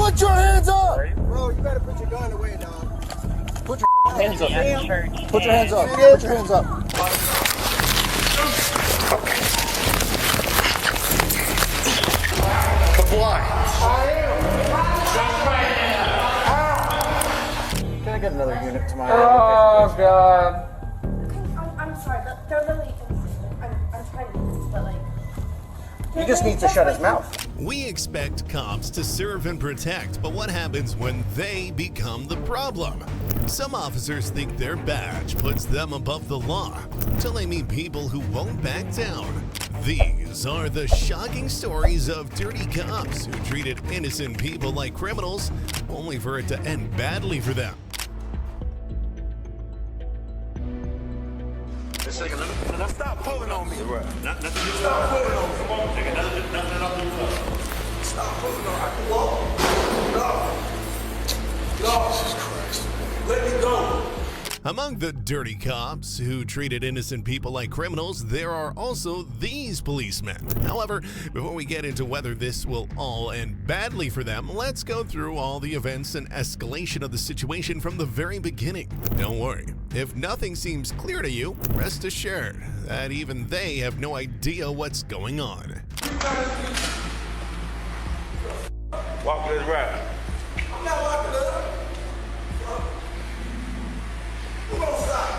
Put your hands up! Bro, you better put your gun away, dog. Put your hands up. Put your hands up. Put your hands up. Comply. Can I get another unit to my Oh, God. I'm sorry, but they're literally inconsistent. I'm trying to do this, but like... He just needs to shut his mouth. We expect cops to serve and protect, but what happens when they become the problem? Some officers think their badge puts them above the law, until they meet people who won't back down. These are the shocking stories of dirty cops who treated innocent people like criminals, only for it to end badly for them. Stop pulling on me. Nothing. Stop pulling on me. Come on, nigga. Nothing. Stop pulling on me. I can walk. No. Jesus Christ. Let me go. Among the dirty cops who treated innocent people like criminals, there are also these policemen. However, before we get into whether this will all end badly for them, let's go through all the events and escalation of the situation from the very beginning. Don't worry, if nothing seems clear to you, rest assured that even they have no idea what's going on. Walk this ride. I'm not walking up. Who gonna stop?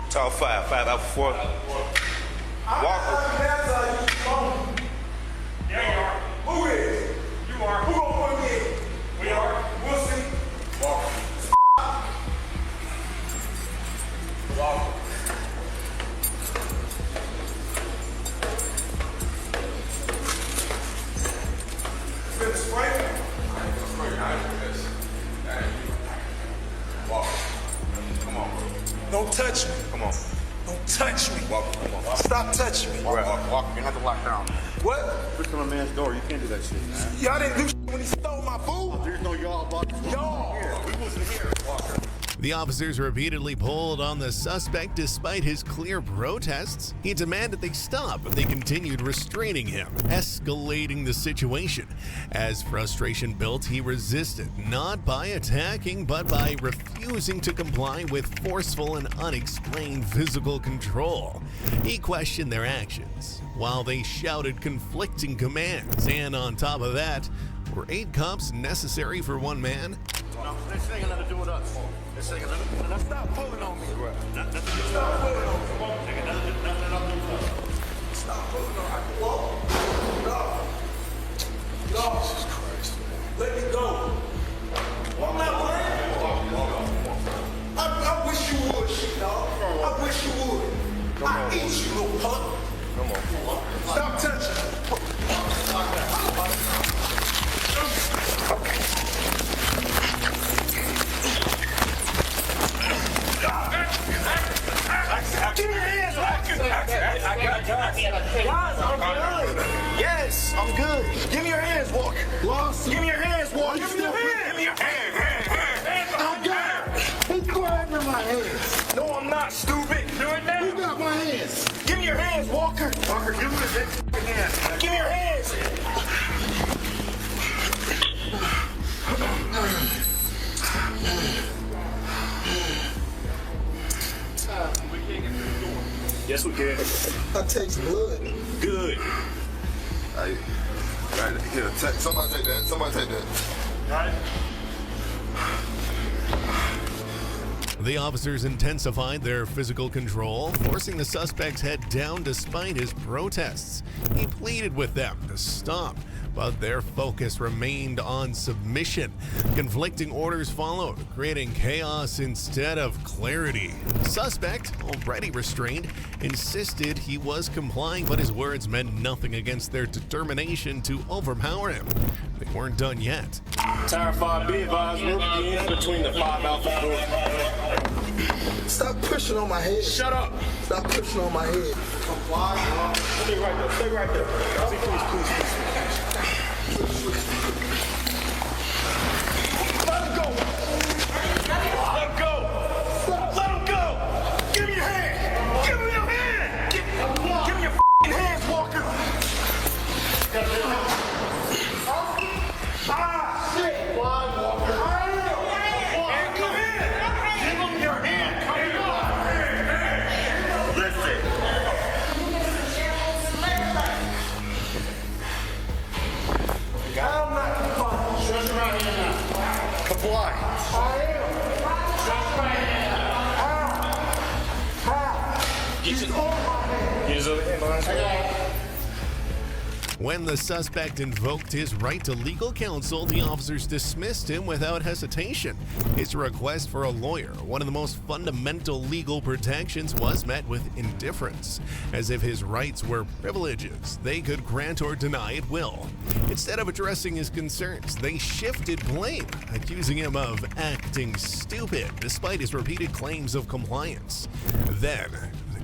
Top 5 out for 4. Walker. Yeah, you are. Who is? You are. Who gonna put me in? We are. We'll see. Walker. Walker. Finna spray? I ain't gonna spray. I ain't gonna miss. Walker. Come on, bro. Don't touch me. Come on. Don't touch me. Walker, come on. Stop touching me. Walker, you have to lock down. What? Push on a man's door. You can't do that shit, man. Y'all didn't do shit when he stole my food. There's no y'all about this. Y'all. We wasn't here. Walker. The officers repeatedly pulled on the suspect despite his clear protests. He demanded they stop, but they continued restraining him, escalating the situation. As frustration built, he resisted, not by attacking, but by refusing to comply with forceful and unexplained physical control. He questioned their actions, while they shouted conflicting commands, and on top of that, were 8 cops necessary for one man? No, this ain't got nothing to do with us. This ain't got nothing to do with us. Stop pulling on me. Nothing. Stop pulling on me. Come on, nigga. Nothing. Stop pulling on me. I can walk. No. Jesus Christ. Let me go. I'm not playing. I wish you would, shit, dog. I wish you would. I eat you, little punk. Come on. Stop touching me. Give me your hands, Walker. Yes, I'm good. Give me your hands, Walker. Give me your hands, Walker. Give me your hands. Give me your hands. I'm good. Who's grabbing my hands? No, I'm not, stupid. Do it now. Who got my hands? Give me your hands, Walker. Walker, give me your hands. Give me your hands. Yes, we can. I taste blood. Good. Here, somebody take that. Somebody take that. Right. The officers intensified their physical control, forcing the suspect's head down despite his protests. He pleaded with them to stop, but their focus remained on submission. Conflicting orders followed, creating chaos instead of clarity. The suspect, already restrained, insisted he was complying, but his words meant nothing against their determination to overpower him. They weren't done yet. Tower 5B advised in between the 5 Alpha group. Stop pushing on my head. Shut up. Stop pushing on my head. Comply. Stay right there. Stay right there. Please. Let him go. Let him go. Let him go. Give me your hand. Give me your hand. Give me your f***ing hands, Walker. comply. I am. He's on my head. Get his other hand behind his back. When the suspect invoked his right to legal counsel, the officers dismissed him without hesitation. His request for a lawyer, one of the most fundamental legal protections, was met with indifference, as if his rights were privileges they could grant or deny at will. Instead of addressing his concerns, they shifted blame, accusing him of acting stupid despite his repeated claims of compliance. Then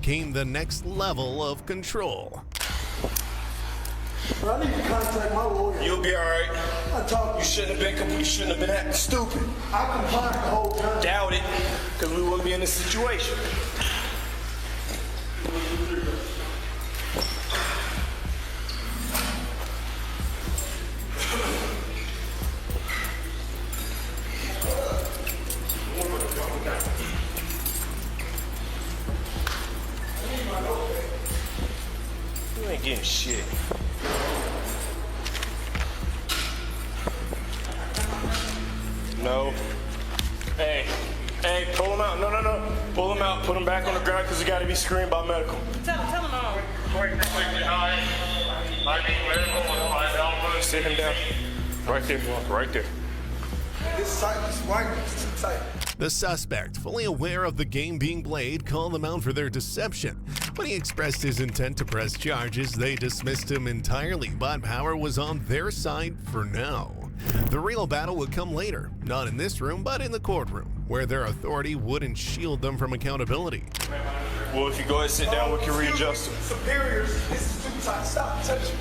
came the next level of control. But I need to contact my lawyer. You'll be all right. I talked. You shouldn't have been acting stupid. I complied the whole time. Doubt it, because we wouldn't be in this situation. You ain't getting shit. No. Hey, pull him out. No. Pull him out. Put him back on the ground because he got to be screened by medical. Tell him all. Sit him down. Right there. Right there. This tight, this white, it's too tight. The suspect, fully aware of the game being played, called them out for their deception. When he expressed his intent to press charges, they dismissed him entirely, but power was on their side for now. The real battle would come later, not in this room, but in the courtroom, where their authority wouldn't shield them from accountability. Well, if you go ahead and sit down, we can readjust him. Superiors, this is too tight. Stop touching.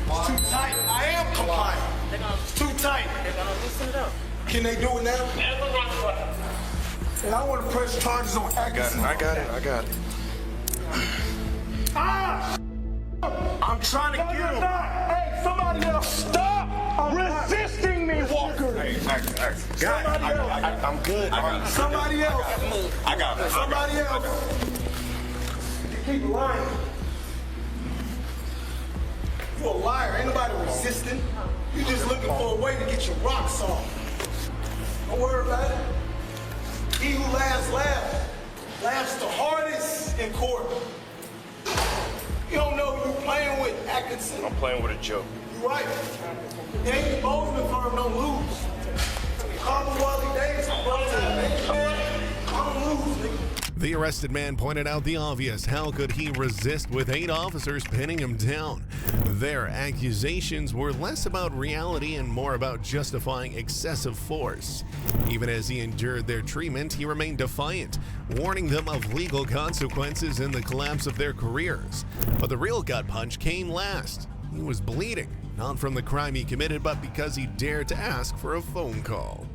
It's too tight. I am compliant. It's too tight. They're gonna loosen it up. Can they do it now? And I want to press charges on accuracy. I got it. Ah! I'm trying to get him. Hey, somebody else. Stop resisting me, Walker. Somebody else. I'm good. Somebody else. I got it. Somebody else. You keep lying. You a liar. Ain't nobody resisting. You just looking for a way to get your rocks off. Don't worry about it. He who laughs the hardest in court. You don't know who you playing with, Atkinson. I'm playing with a joke. You right. It ain't the Bozeman firm don't lose. Commonwealth Davis, I don't lose, nigga. The arrested man pointed out the obvious. How could he resist with 8 officers pinning him down? Their accusations were less about reality and more about justifying excessive force. Even as he endured their treatment, he remained defiant, warning them of legal consequences and the collapse of their careers. But the real gut punch came last. He was bleeding, not from the crime he committed, but because he dared to ask for a phone call.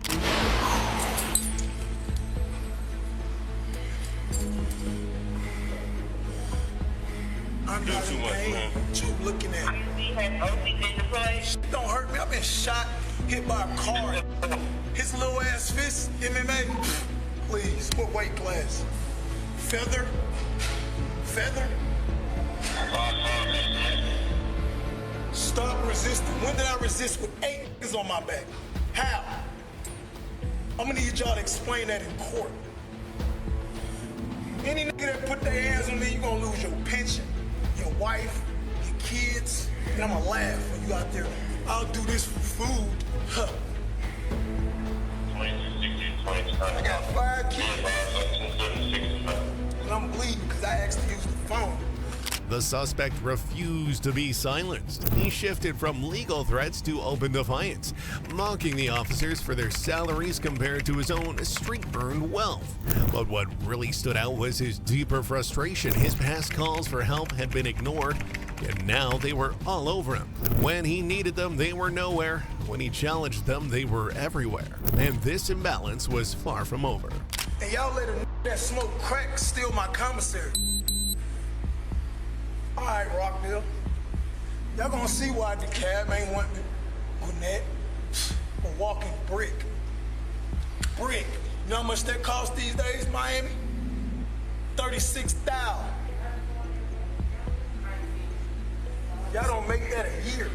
I'm not too much, pain. man. What you looking at? Shit don't hurt me. I've been shot, hit by a car. His little ass fist, MMA. Please, what weight class? Feather? Stop resisting. When did I resist with 8 niggas on my back? How? I'm gonna need y'all to explain that in court. Any nigga that put their hands on me, you gonna lose your pension, your wife, your kids, and I'ma laugh when you out there. I'll do this for food. Huh. I got 5 kids. And I'm bleeding because I asked to use the phone. The suspect refused to be silenced. He shifted from legal threats to open defiance, mocking the officers for their salaries compared to his own street-earned wealth. But what really stood out was his deeper frustration. His past calls for help had been ignored, and now they were all over him. When he needed them, they were nowhere. When he challenged them, they were everywhere. And this imbalance was far from over. And y'all let a nigga that smoke crack steal my commissary. All right, Rockville. Y'all gonna see why the cab ain't want me. Gwinnett, a walking brick. Brick. You know how much that costs these days, Miami? $36,000. Y'all don't make that a year.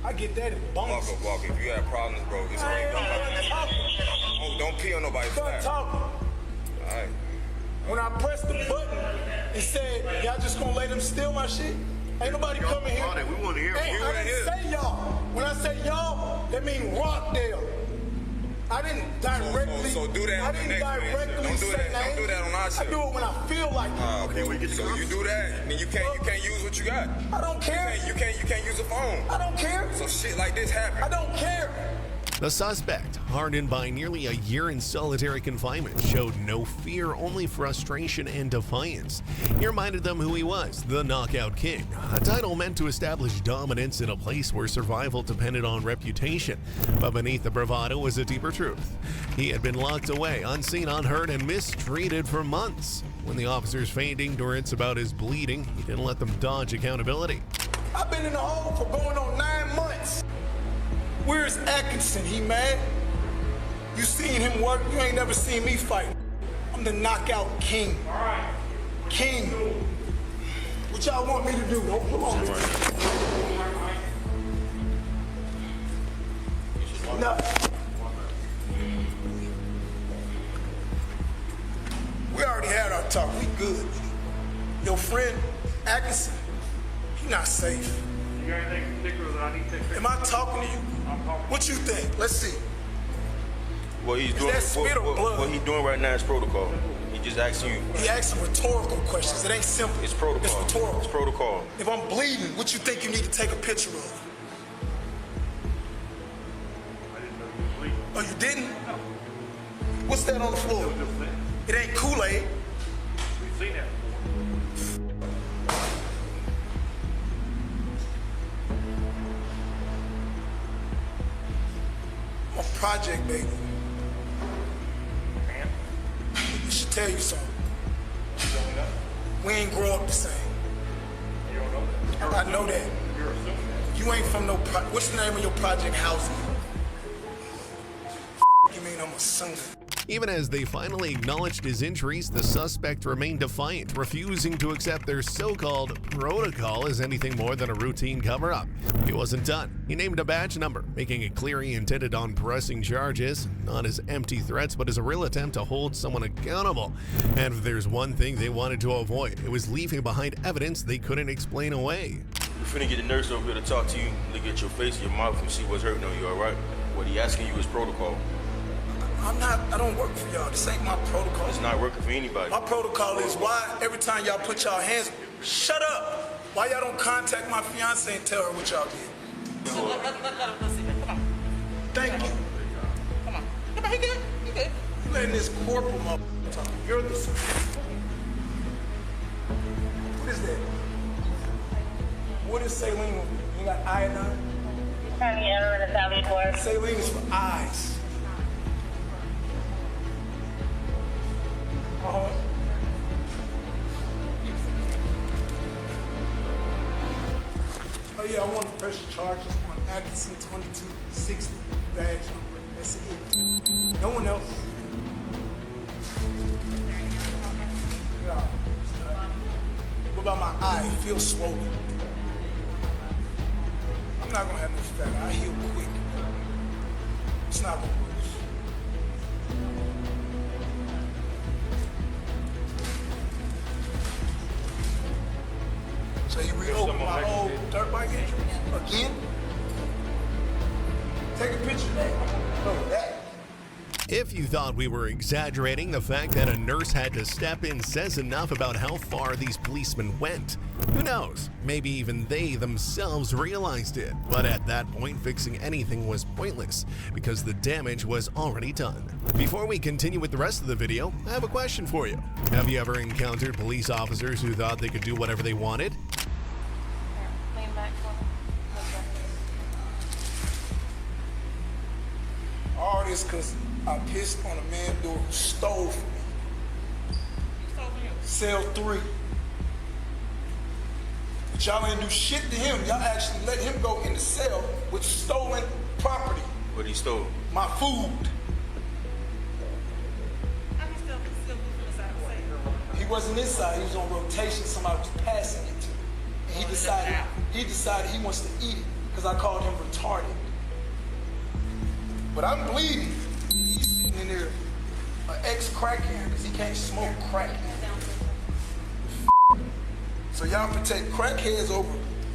I get that in bonus. Walker, if you have problems, bro, it's I only ain't done talking. Oh, don't pee on nobody's Start flag. talking. All right. When I pressed the button and said, y'all just gonna let him steal my shit? Ain't nobody coming here. We want to hear Hey, from you. I didn't say y'all. When I say y'all, that means Rockdale. I didn't directly. So do that I on the didn't next man. directly Don't do say that. names. Don't do that on our I show. do it when I feel like it. Okay, we get so you do that, then you can't use what you got. I don't care. You can't use a phone. I don't care. So shit like this happens. I don't care. The suspect, hardened by nearly a year in solitary confinement, showed no fear, only frustration and defiance. He reminded them who he was, the Knockout King, a title meant to establish dominance in a place where survival depended on reputation. But beneath the bravado was a deeper truth. He had been locked away, unseen, unheard, and mistreated for months. When the officers feigned ignorance about his bleeding, he didn't let them dodge accountability. I've been in the hole for going on 9 months. Where's Atkinson? He mad? You seen him work? You ain't never seen me fight. I'm the Knockout King. King. What y'all want me to do? Don't pull on me. Nothing. We already had our talk. We good. Your friend Atkinson, he not safe. You got anything particular that I need to take? Am I talking to you? What you think? Let's see. What he's doing, that spit or blood? what he's doing right now is protocol. He just asking you. He asking rhetorical questions. It ain't simple. It's protocol. It's rhetorical. It's protocol. If I'm bleeding, what you think you need to take a picture of? I didn't know you were bleeding. Oh, you didn't? What's that on the floor? It ain't Kool-Aid. We've seen that before. I'm a project baby. Man, It should tell you something. you don't know. We ain't grow up the same. You don't know that. I know that. You're assuming that. You ain't from no what's the name of your project housing? You mean I'm assuming? Even as they finally acknowledged his injuries, the suspect remained defiant, refusing to accept their so-called protocol as anything more than a routine cover-up. He wasn't done. He named a badge number, making it clear he intended on pressing charges, not as empty threats, but as a real attempt to hold someone accountable. And if there's one thing they wanted to avoid, it was leaving behind evidence they couldn't explain away. We're finna get the nurse over here to talk to you, look at your face, your mouth, and see what's hurting on you, all right? What he asking you is protocol. I don't work for y'all. This ain't my protocol. It's not working for anybody. My protocol is why every time y'all put y'all hands, shut up. Why y'all don't contact my fiance and tell her what y'all did? Let's see. Come on. Thank you. Come on. Come on, he good. He good. You letting this corporal motherfucker talk. You're the What is that? What is saline? You got iodine? Saline is for eyes. Uh-huh. Oh yeah, I want to press charges on Atkinson 2260 badge number. That's it. No one else. Yeah. What about my eye? It feels swollen. I'm not gonna have no fat. I heal quick. It's not gonna work. So you reopen my old dirt bike injuries again? Take a picture of that. Look at that. If you thought we were exaggerating, the fact that a nurse had to step in says enough about how far these policemen went. Who knows? Maybe even they themselves realized it. But at that point, fixing anything was pointless because the damage was already done. Before we continue with the rest of the video, I have a question for you. Have you ever encountered police officers who thought they could do whatever they wanted? Lean back for me. All this because I pissed on a man door who stole from me. Cell 3. But y'all ain't do shit to him. Y'all actually let him go in the cell with stolen property. What he stole? My food. He wasn't inside. He was on rotation. Somebody was passing it to him. And he decided he wants to eat it because I called him retarded. But I'm bleeding. He's sitting in there, an ex-crackhead, because he can't smoke crack. So y'all protect crackheads over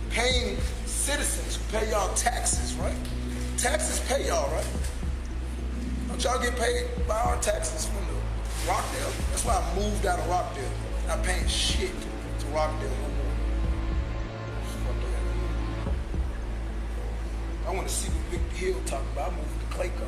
paying citizens who pay y'all taxes, right? Taxes pay y'all, right? Don't y'all get paid by our taxes from the Rockdale? That's why I moved out of Rockdale. Not paying shit to Rockdale no more. Fuck that. I want to see what Victor Hill talking about. I moved to Clayco.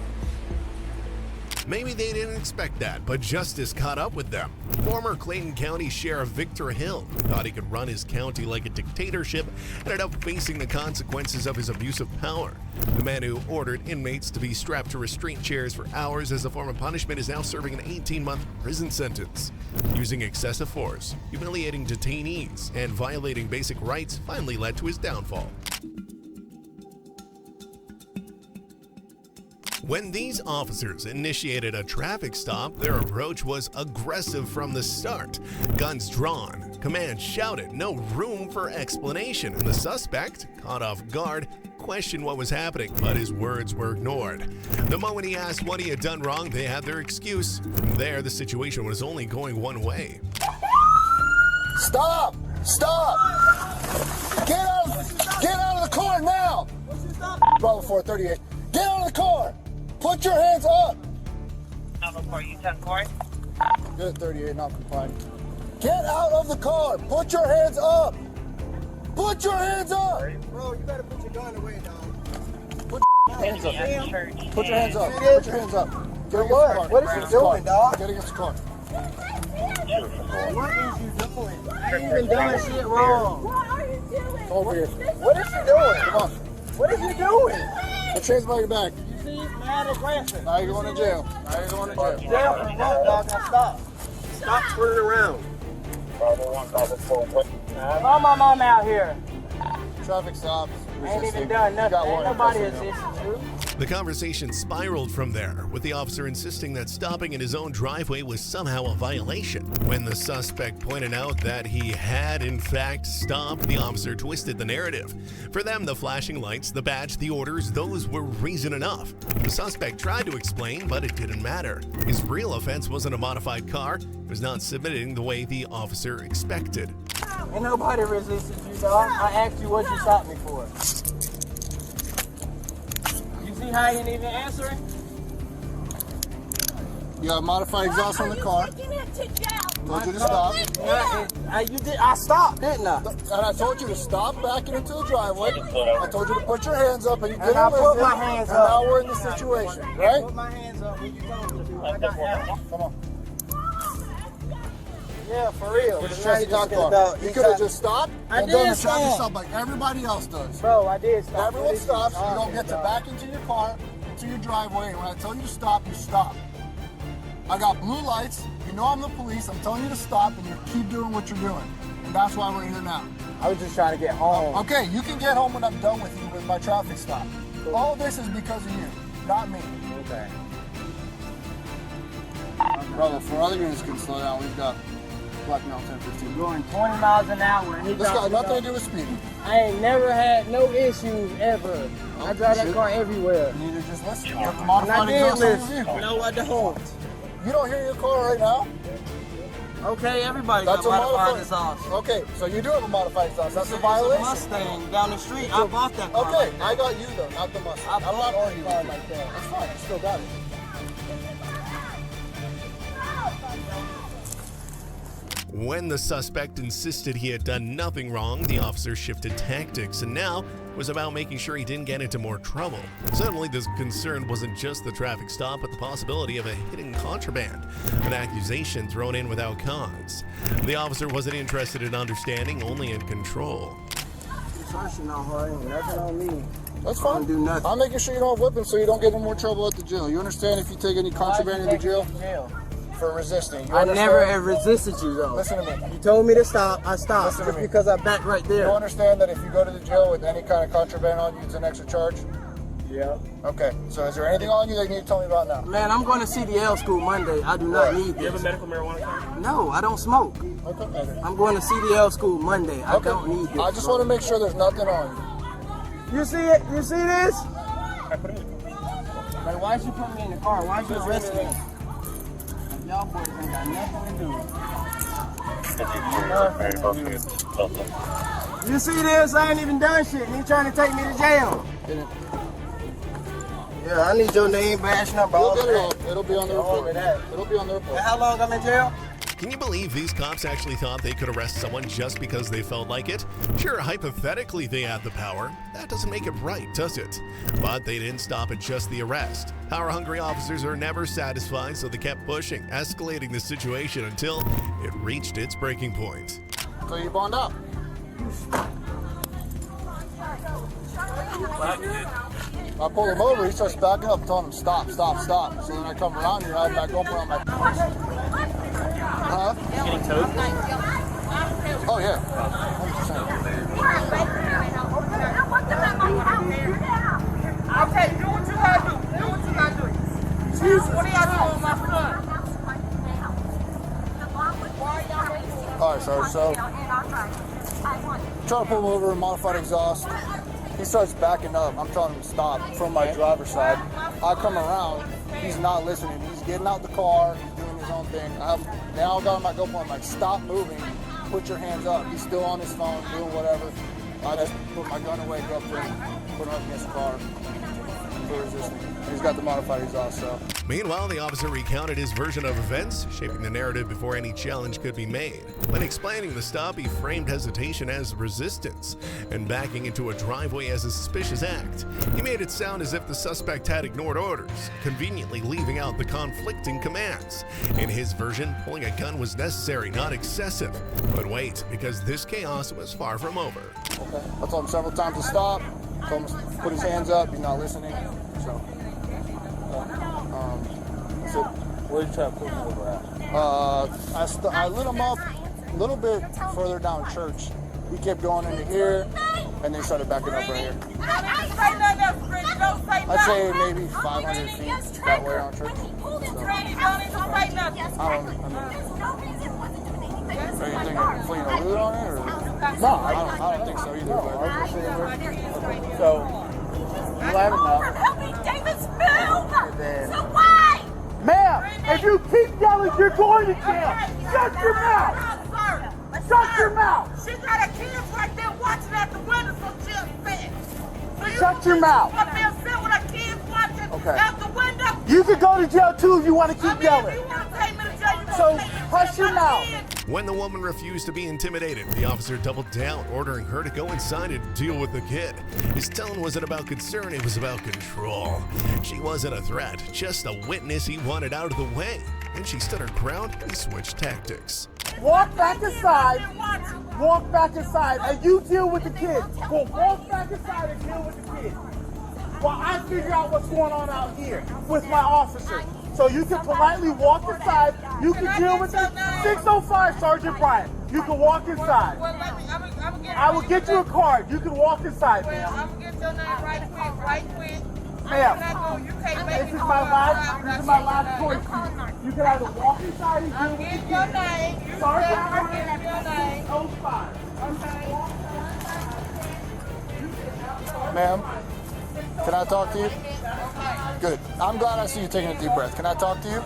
Maybe they didn't expect that, but justice caught up with them. Former Clayton County Sheriff Victor Hill thought he could run his county like a dictatorship and ended up facing the consequences of his abuse of power. The man who ordered inmates to be strapped to restraint chairs for hours as a form of punishment is now serving an 18-month prison sentence. Using excessive force, humiliating detainees, and violating basic rights finally led to his downfall. When these officers initiated a traffic stop, their approach was aggressive from the start. Guns drawn, commands shouted, no room for explanation, and the suspect, caught off guard, questioned what was happening, but his words were ignored. The moment he asked what he had done wrong, they had their excuse. From there, the situation was only going one way. Stop! Stop! Get out of the car now! Bravo 438. Get out of the car! Put your hands up! Number 4, you 10 court. Good 38, not complying. Get out of the car! Put your hands up! Put your hands up! Bro, you better put your gun away, dog. Put your hands up. Put your hands up. Put your hands up. Get against the car. What is he doing, dog? Get against the car. What is you doing? You ain't even doing shit wrong. What are you doing? Over here. What is you doing? Come on. What are you doing? Put your hands by your back. You see, mad aggressive. Now you're going to jail. Now you're going to jail. Jail for what, dog? Now stop. Stop turning around. Call my mom out here. Traffic stops. Ain't even done nothing. Ain't nobody assisted you. The conversation spiraled from there, with the officer insisting that stopping in his own driveway was somehow a violation. When the suspect pointed out that he had, in fact, stopped, the officer twisted the narrative. For them, the flashing lights, the badge, the orders, those were reason enough. The suspect tried to explain, but it didn't matter. His real offense wasn't a modified car. It was not submitting the way the officer expected. Ain't nobody resisted you, dog. I asked you what you stopped me for. See how he ain't even answering? You got a modified exhaust on the car. Taking it to jail. Told you to stop. You did. I stopped, didn't I? And I told you to stop backing into the driveway. I told you to put your hands up, and you didn't And I listen. put my hands and up. now we're in this situation, right? Put my hands up when you told me to do. I got that. Come on. Yeah, for real. Put your Now hands you in the talking car. about. You could have just stopped I and done did the traffic stop. stop like everybody else does. Bro, I did stop. Everyone stops. You don't get to back into your car, into your driveway, and when I tell you to stop, you stop. I got blue lights. You know I'm the police. I'm telling you to stop, and you keep doing what you're doing. And that's why we're here now. I was just trying to get home. Okay, you can get home when I'm done with you with my traffic stop. All of this is because of you, not me. Okay. Brother, for other units can slow down, we've got Blackmail 1015. Going 20 miles an hour. And he This got dropped me nothing off. to do with speeding. I ain't never had no issues ever. I drive that car everywhere. You need to just listen. Put the And I modified did exhaust on your listen. vehicle. No, I don't. You don't hear your car right now? Okay, everybody That's got a modified modified exhaust. Okay, so you do have a modified exhaust. That's a It's violation. Mustang down the street. I bought that car. Okay, like I that. got you though, not the Mustang. I I'm not bought that arguing car with you. like that. That's fine, you still got it. When the suspect insisted he had done nothing wrong, the officer shifted tactics and now was about making sure he didn't get into more trouble. Suddenly, this concern wasn't just the traffic stop, but the possibility of a hidden contraband, an accusation thrown in without cause. The officer wasn't interested in understanding, only in control. Searching on her, ain't nothing on me. That's I fine. don't do nothing. I'm making sure you don't whip him so you don't get in more trouble at the jail. You understand if you take any contraband into jail? For resisting. You I understand? never have resisted you though. Listen to me. You told me to stop, I stopped. Listen to Just me. because I backed right there. You understand that if you go to the jail with any kind of contraband on you, it's an extra charge? Yeah. Okay, so is there anything on you that you need to tell me about now? Man, I'm going to CDL school Monday. I do not need this. You have a medical marijuana card? No, I don't smoke. Okay. I'm going to CDL school Monday. I don't need this. I just want to make sure there's nothing on you. You see it? You see this? Like, why'd you put me in the car? Why'd you arrest me? Y'all boys ain't got nothing to do. You see this? I ain't even done shit. And he trying to take me to jail. Yeah, I need your name, badge number. We'll get it all. It'll be on the report. It'll be on the report. How long I'm in jail? Can you believe these cops actually thought they could arrest someone just because they felt like it? Sure, hypothetically they had the power. That doesn't make it right, does it? But they didn't stop at just the arrest. Power-hungry officers are never satisfied, so they kept pushing, escalating the situation until it reached its breaking point. So you bond up. I pull him over, he starts backing up, telling him stop, stop, stop. So then I come around here, I'm back over on my... Huh? Getting towed? Oh yeah, 100%. Okay, do what you gotta do. Do what you gotta do. Jesus, what are y'all doing with my son? Alright, so try to pull him over, modified exhaust. He starts backing up. I'm telling him to stop from my driver's side. I come around, he's not listening. He's getting out the car, he's doing his own thing. Now I got him at GoPro. I'm like, stop moving, put your hands up. He's still on his phone, doing whatever. I just put my gun away, go up to him, put him up against the car for resisting. He's got the modified exhaust, so. Meanwhile, the officer recounted his version of events, shaping the narrative before any challenge could be made. When explaining the stop, he framed hesitation as resistance and backing into a driveway as a suspicious act. He made it sound as if the suspect had ignored orders, conveniently leaving out the conflicting commands. In his version, pulling a gun was necessary, not excessive. But wait, because this chaos was far from over. Okay. I told him several times to stop, told him to put his hands up, he's not listening, so. So Where did you try to pull him over at? I lit him up a little bit further down Church. He kept going into here, and then started backing up right here. I'd say maybe 500 feet that way on Church. So, are you thinking of fleeing a route on it, or? No, I don't think so either. But, So, you light him up. Ma'am, if you keep yelling, you're going to jail. Shut your mouth. Shut your mouth. She got her kids right there watching at the window, so she'll sit. So you Shut your mouth. want me to sit with her kids watching out the window? You could go to jail too if you want to keep If yelling. you want to take me to jail, you So, gonna take me to hush your jail. mouth. When the woman refused to be intimidated, the officer doubled down, ordering her to go inside and deal with the kid. His tone wasn't about concern, it was about control. She wasn't a threat, just a witness he wanted out of the way. When she stood her ground, he switched tactics. Walk back inside. Walk back inside, and you deal with the kid. Go walk back inside and deal with the kid. While I figure out what's going on out here with my officer. So you can politely walk inside. You can deal with the 605 Sergeant Bryant. You can walk inside. I will get you a card. You can walk inside, ma'am. I'm gonna get your name right quick. Ma'am, You can't make this is my last choice. You can either walk inside and deal with the Get kid. your name. You Sergeant said Bryant, get your name. 605. ma'am, can I talk to you? Good. I'm glad I see you taking a deep breath. Can I talk to you?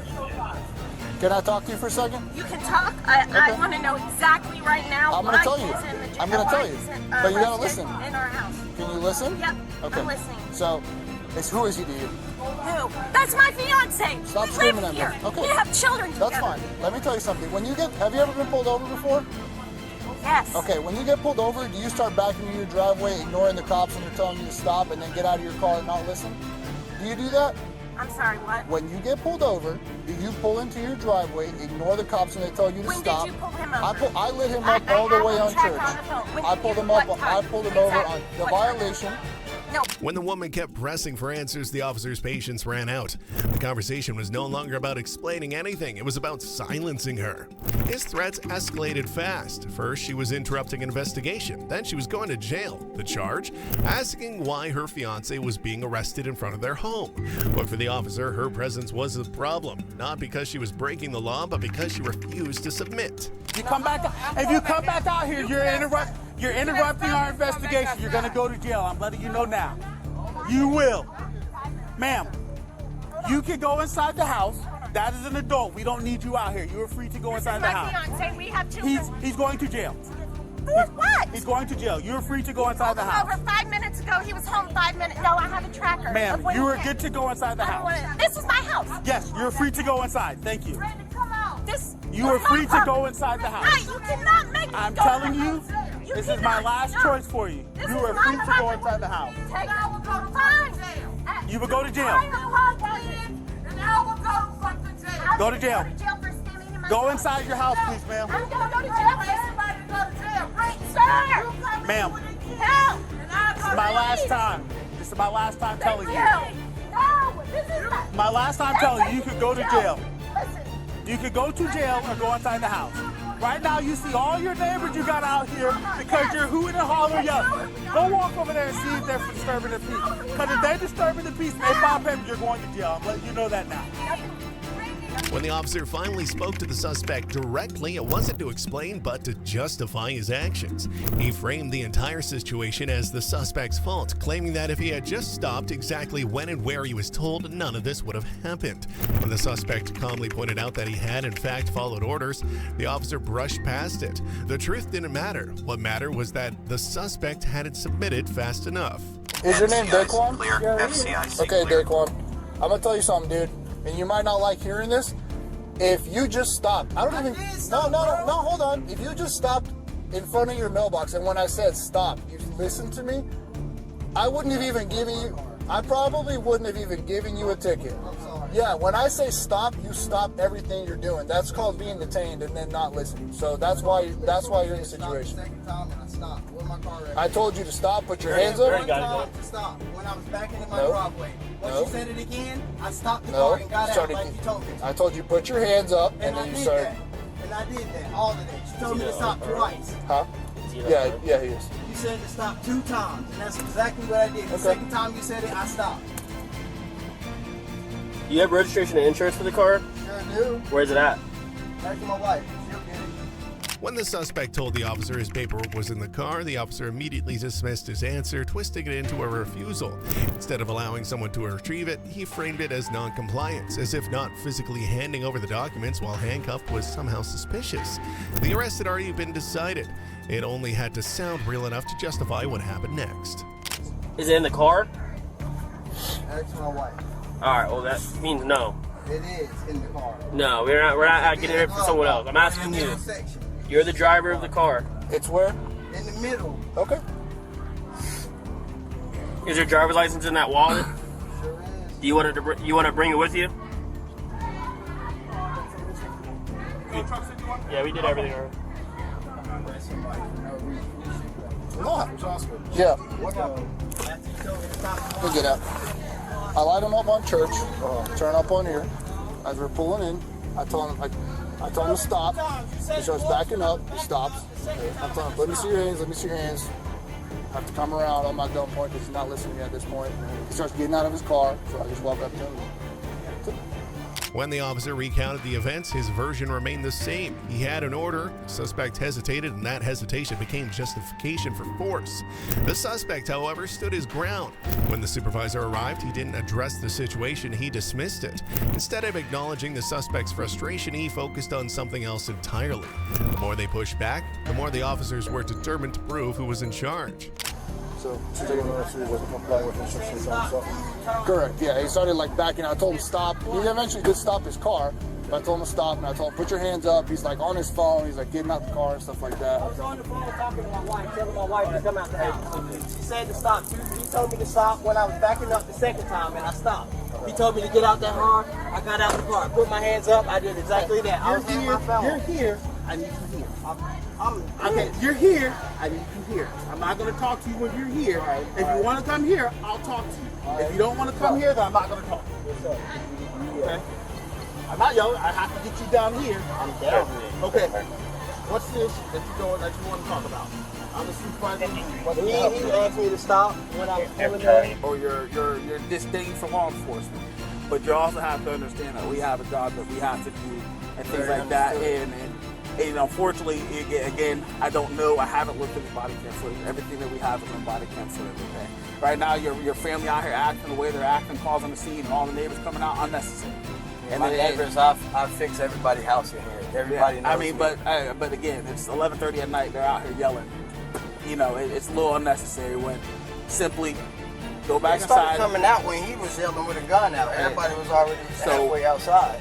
Can I talk to you for a second? You can talk. I want to know exactly right now. I'm gonna tell you. I'm gonna tell you. But you gotta listen. In our house. Can you listen? Yep. Okay. I'm listening. So, who is he to you? Who? That's my fiance. Stop we screaming live at me. here. Okay. We have children together. That's fine. Let me tell you something. Have you ever been pulled over before? Yes. Okay, when you get pulled over, do you start backing in your driveway, ignoring the cops when they're telling you to stop, and then get out of your car and not listen? Do you do that? I'm sorry, what? When you get pulled over, do you pull into your driveway, ignore the cops when they tell you to When stop? did you pull him over? I lit him up all the way on Church. I pulled him up. I pulled him over on the violation. No. When the woman kept pressing for answers, the officer's patience ran out. The conversation was no longer about explaining anything, it was about silencing her. His threats escalated fast. First, she was interrupting an investigation. Then she was going to jail. The charge? Asking why her fiancé was being arrested in front of their home. But for the officer, her presence was a problem. Not because she was breaking the law, but because she refused to submit. If you come back out here, You're interrupting our investigation. You're going to go to jail. I'm letting you know now. You will. Ma'am, you can go inside the house. That is an adult. We don't need you out here. You are free to go inside the house. My fiance, we have children. He's going to jail. For what? He's going to jail. You're free to go inside the house. Over 5 minutes ago, he was home 5 minutes. No, I have a tracker. Ma'am, you are good to go inside the house. This is my house. Yes, you're free to go inside. Thank you. Brandon, come on. You are free to go inside the house. No, you cannot make me I'm go telling in the you, house. this is my last choice for you. You are free to go inside the house. Take I will go to jail. You will go to jail. And I will go to fucking jail. Go to jail. Go inside your house, please, ma'am. I'm gonna go to jail for everybody to go to jail. Right, sir. Ma'am, Help. this is my last time. This is my last time telling you. No, this is not. My last time telling you, you could go to jail. Listen. You could go to jail or go inside the house. Right now, you see all your neighbors you got out here because you're hooting and hollering yelling. Go walk over there and see if they're disturbing the peace. Because if they're disturbing the peace and they file papers, you're going to jail. I'm letting you know that now. When the officer finally spoke to the suspect directly, it wasn't to explain but to justify his actions. He framed the entire situation as the suspect's fault, claiming that if he had just stopped exactly when and where he was told, none of this would have happened. When the suspect calmly pointed out that he had in fact followed orders, the officer brushed past it. The truth didn't matter. What mattered was that the suspect hadn't submitted fast enough. Is your name Daquan? FCIC Okay, clear. Daquan. I'm gonna tell you something, dude. And you might not like hearing this. If you just stopped, hold on. If you just stopped in front of your mailbox, and when I said stop, you listened to me, I probably wouldn't have even given you a ticket. Yeah, when I say stop, you stop everything you're doing. That's called being detained and then not listening. So that's why you're in the situation. I told you to stop, put your hands up. To stop when I was backing in my driveway. Once you said it again, I stopped the car and got out like you told me to. I told you put your hands up, and then you started. And I did that, all of that. You told me to stop twice. Huh? Yeah, he is. You said to stop 2 times, and that's exactly what I did. The second time you said it, I stopped. You have registration and insurance for the car? Sure do. Where's it at? Back to my wife. She'll get it. When the suspect told the officer his paperwork was in the car, the officer immediately dismissed his answer, twisting it into a refusal. Instead of allowing someone to retrieve it, he framed it as non-compliance, as if not physically handing over the documents while handcuffed was somehow suspicious. The arrest had already been decided. It only had to sound real enough to justify what happened next. Is it in the car? That's my wife. Alright, well that means no. It is in the car. No, we're not getting it for someone else. I'm asking you. You're the driver of the car. It's where? In the middle. Okay. Is your driver's license in that wallet? Sure is. Do you want to bring it with you? Yeah, we did everything already. Yeah. We'll get out. I light him up on church, turn up on here. As we're pulling in, I told him to stop. He starts backing up, he stops. I'm telling him, let me see your hands. I have to come around on my gunpoint because he's not listening at this point. He starts getting out of his car, so I just walk up to him. When the officer recounted the events, his version remained the same. He had an order, the suspect hesitated, and that hesitation became justification for force. The suspect, however, stood his ground. When the supervisor arrived, he didn't address the situation, he dismissed it. Instead of acknowledging the suspect's frustration, he focused on something else entirely. The more they pushed back, the more the officers were determined to prove who was in charge. So, wasn't complying with instructions on himself. Correct, yeah. He started like backing out. I told him to stop. He eventually did stop his car, but I told him to stop, and I told him, put your hands up. He's like on his phone. He's like getting out the car and stuff like that. I was on the phone talking to my wife, telling my wife to come out the house. She said to stop. He told me to stop when I was backing up the second time, and I stopped. He told me to get out that car. I got out the car. I put my hands up. I did exactly that. I was in my phone. You're here. I need you here. Okay, you're here. I need you here. I'm not going to talk to you when you're here. If you want to come here, I'll talk to you. If you don't want to come here, then I'm not going to talk to you. Okay? I'm not yelling. I have to get you down here. I'm down here. Okay. What's this that you want to talk about? I'm the supervisor. He asked me to stop when I was pulling in. Or your disdain for law enforcement. But you also have to understand that we have a job that we have to do and things like that. And And unfortunately, again, I don't know. I haven't looked at the body cam footage. Everything that we have is on body cam footage. Okay. Right now, your family out here acting the way they're acting, causing the scene, and all the neighbors coming out unnecessary. And my neighbors, I fix everybody's house in here. Everybody knows. I mean, but again, it's 11:30 at night. They're out here yelling. You know, it's a little unnecessary when simply go back It started inside. coming out when he was yelling with a gun out. Everybody was already halfway outside.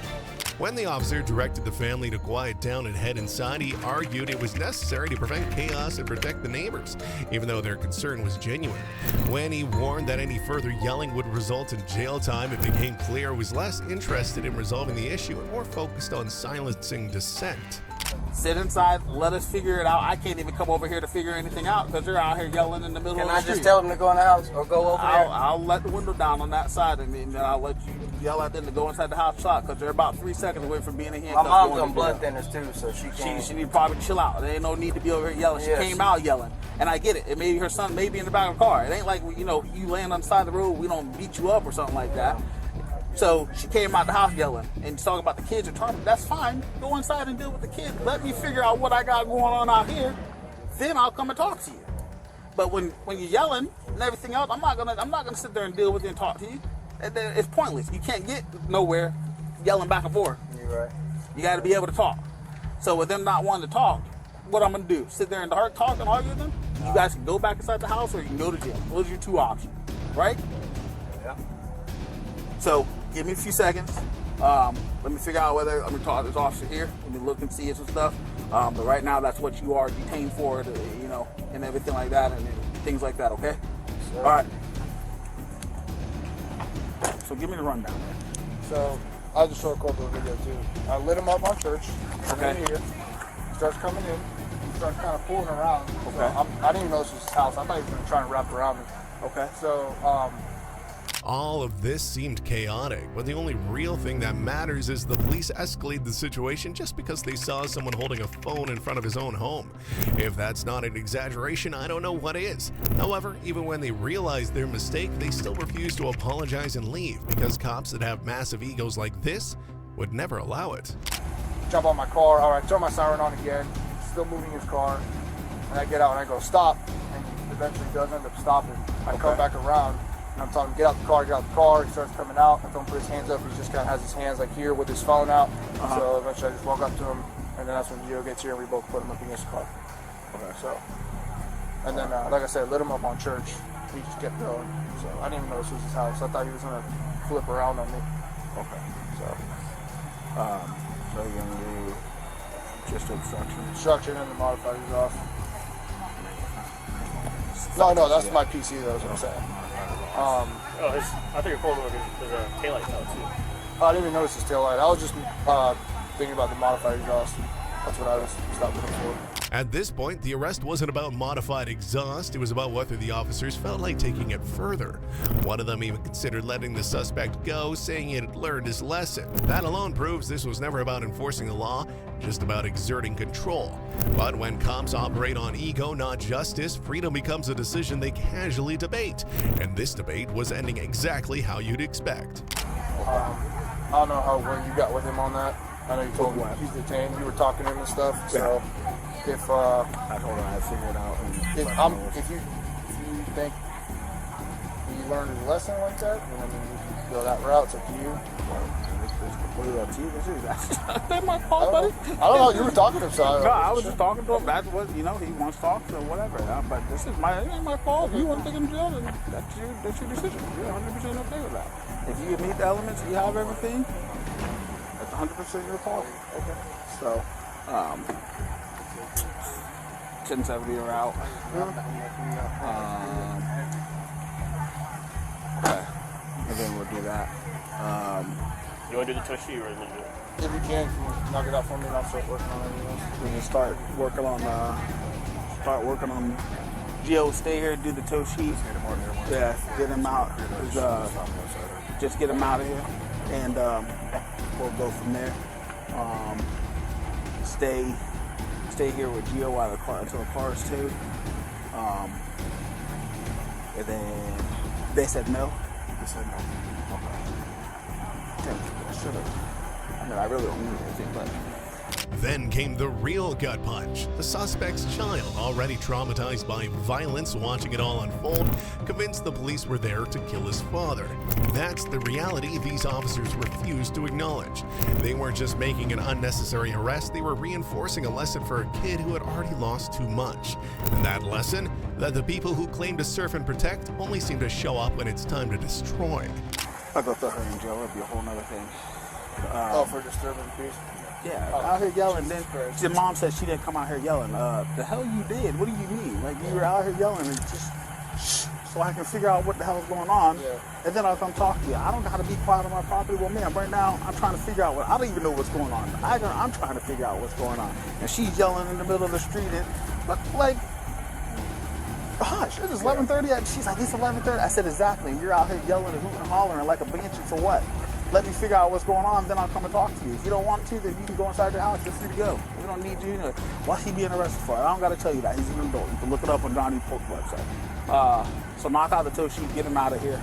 When the officer directed the family to quiet down and head inside, he argued it was necessary to prevent chaos and protect the neighbors, even though their concern was genuine. When he warned that any further yelling would result in jail time, it became clear he was less interested in resolving the issue and more focused on silencing dissent. Sit inside, let us figure it out. I can't even come over here to figure anything out because they're out here yelling in the middle of the street. Can I just tell them to go in the house or go over there? I'll let the window down on that side and then I'll let you yell at them to go inside the house shop because they're about 3 seconds away from being in here. My mom's on blood thinners too, so she can't. She need to probably chill out. There ain't no need to be over here yelling. She came out yelling. And I get it. It may be her son may be in the back of the car. It ain't like, you know, you laying on the side of the road, we don't beat you up or something like that. So she came out the house yelling and talking about the kids are targeted. That's fine. Go inside and deal with the kids. Let me figure out what I got going on out here. Then I'll come and talk to you. But when you're yelling and everything else, I'm not gonna sit there and deal with you and talk to you. It's pointless. You can't get nowhere yelling back and forth. You're right. You got to be able to talk. So with them not wanting to talk, what I'm gonna do? Sit there and talk and argue with them? You guys can go back inside the house or you can go to jail. Those are your two options, right? Yeah. So give me a few seconds. Let me figure out whether I'm gonna talk to this officer here. Let me look and see some stuff. But right now, that's what you are detained for, you know, and everything like that, and things like that. Okay. Sure. All right. So give me the rundown. So I'll just show a corporate video too. I lit him up on church. Okay. Here. He starts coming in. He starts kind of pulling around. Okay. So I didn't even know this was his house. I thought he was going to try and wrap around me. Okay. So All of this seemed chaotic, but the only real thing that matters is the police escalated the situation just because they saw someone holding a phone in front of his own home. If that's not an exaggeration, I don't know what is. However, even when they realized their mistake, they still refused to apologize and leave because cops that have massive egos like this would never allow it. jump on my car. All right, turn my siren on again. Still moving his car. And I get out and I go, stop. And he eventually does end up stopping. I come back around. And I'm telling him, get out the car, get out the car. He starts coming out. I tell him to put his hands up. He just kind of has his hands like here with his phone out. So eventually I just walk up to him, and then that's when Gio gets here and we both put him up against the car. Okay. So, and then, like I said, lit him up on church. He just kept going. So I didn't even know this was his house. I thought he was going to flip around on me. Okay. So you're going to do just obstruction? Obstruction and the modified exhaust. No, that's my PC though, is what I'm saying. I think your photo is a taillight out too. I didn't even notice his taillight. I was just thinking about the modified exhaust. That's what I was stopping him for. At this point, the arrest wasn't about modified exhaust, it was about whether the officers felt like taking it further. One of them even considered letting the suspect go, saying he had learned his lesson. That alone proves this was never about enforcing the law, just about exerting control. But when cops operate on ego, not justice, freedom becomes a decision they casually debate. And this debate was ending exactly how you'd expect. I don't know where you got with him on that. I know you told me he's detained. You were talking to him and stuff. So if I told him I'd figure it out. If you think he learned his lesson like that, then I mean you can go that route. It's up to you. It's completely up to you. That's my fault, buddy. I don't know. You were talking to him, so no, I was just talking to him. That's what he wants to talk, so whatever. But this is it ain't my fault. If you want to take him to jail, then that's your decision. You're 100% okay with that. If you meet the elements, you have everything. That's 100% your fault. Okay. So, 1070 are out. Okay. And then we'll do that. You want to do the touch sheet or is it? if you can knock it out for me, and I'll start working on everything else. We can start working on Gio. Stay here, do the toe sheet. Yeah, get him out. Just get him out of here, and we'll go from there. Stay here with Gio while until the car is towed. And then they said no. They said no. Okay. Damn, I should have. I mean, I really don't need anything, but Then came the real gut punch. The suspect's child, already traumatized by violence watching it all unfold, convinced the police were there to kill his father. That's the reality these officers refused to acknowledge. They weren't just making an unnecessary arrest, they were reinforcing a lesson for a kid who had already lost too much. And that lesson? That the people who claim to serve and protect only seem to show up when it's time to destroy. I thought that her in jail would be a whole nother thing. For disturbing the peace? Yeah, out here yelling. Then your mom said she didn't come out here yelling. The hell you did? What do you mean? Like, you were out here yelling and just so I can figure out what the hell's going on. Yeah. And then I'll come talk to you. I don't know how to be quiet on my property. Well, man, right now I'm trying to figure out I don't even know what's going on. I'm trying to figure out what's going on. And she's yelling in the middle of the street and like, hush, it is 11:30. She's like, it's 11:30. I said, exactly. You're out here yelling and hooting and hollering like a banshee for what? Let me figure out what's going on, then I'll come and talk to you. If you don't want to, then you can go inside your house. You're free to go. We don't need you. What's he being arrested for? I don't got to tell you that. He's an adult. You can look it up on Johnny Polk's website. So knock out the tow sheet, get him out of here.